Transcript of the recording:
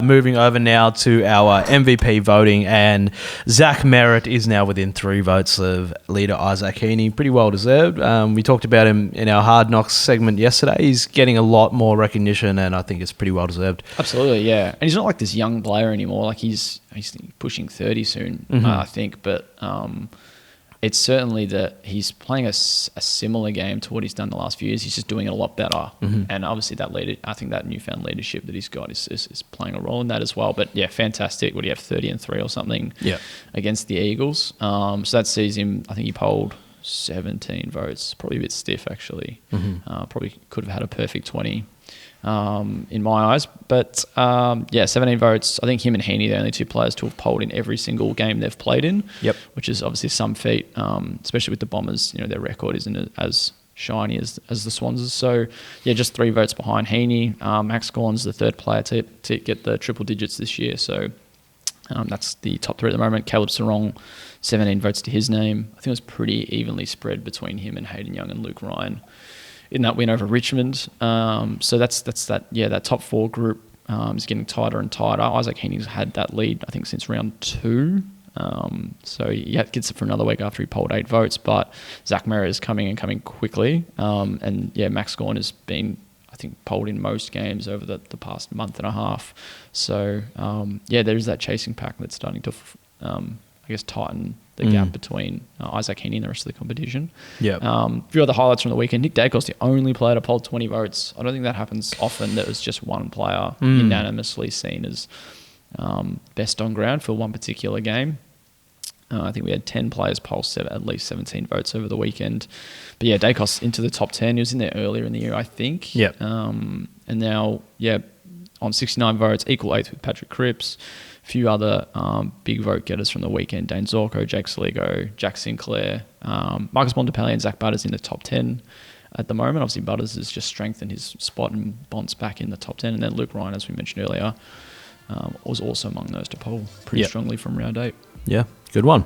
Moving over now to our MVP voting, and Zach Merritt is now within 3 votes of leader Isaac Heaney. Pretty well deserved. We talked about him in our Hard Knocks segment yesterday. He's getting a lot more recognition, and I think it's pretty well deserved. Absolutely, yeah. And he's not like this young player anymore. Like he's pushing 30 soon, I think. But it's certainly that he's playing a similar game to what he's done the last few years. He's just doing it a lot better. And obviously I think that newfound leadership that he's got is playing a role in that as well. But yeah, fantastic. What do you have, 30-3 or something against the Eagles? So that sees him, I think he polled 17 votes. Probably a bit stiff, actually. Probably could have had a perfect 20 in my eyes. But 17 votes. I think him and Heaney, the only 2 players to have polled in every single game they've played in, which is obviously some feat, especially with the Bombers. You know, their record isn't as shiny as the Swans. So yeah, just 3 votes behind Heaney. Max Gawn's the 3rd player to get the triple digits this year. So that's the top 3 at the moment. Caleb Sarong, 17 votes to his name. I think it was pretty evenly spread between him and Hayden Young and Luke Ryan in that win over Richmond. So that's that. Yeah, that top 4 group is getting tighter and tighter. Isaac Heaney's had that lead, I think, since round 2. So he gets it for another week after he polled 8 votes. But Zach Merritt is coming quickly. And yeah, Max Gawn has been, I think, polled in most games over the past month and a half. So there is that chasing pack that's starting to, tighten the gap between Isaac Heaney and the rest of the competition. A few other highlights from the weekend. Nick Dacos, the only player to poll 20 votes. I don't think that happens often. That was just one player unanimously seen as best on ground for one particular game. I think we had 10 players poll at least 17 votes over the weekend. But yeah, Dacos into the top 10. He was in there earlier in the year, I think. And now, on 69 votes, equal 8th with Patrick Cripps. A few other big vote getters from the weekend: Dane Zorko, Jake Saligo, Jack Sinclair, Marcus Montepellier and Zach Butters in the top 10 at the moment. Obviously, Butters has just strengthened his spot and Bont's back in the top 10. And then Luke Ryan, as we mentioned earlier, was also among those to poll pretty strongly from round 8. Yeah, good one.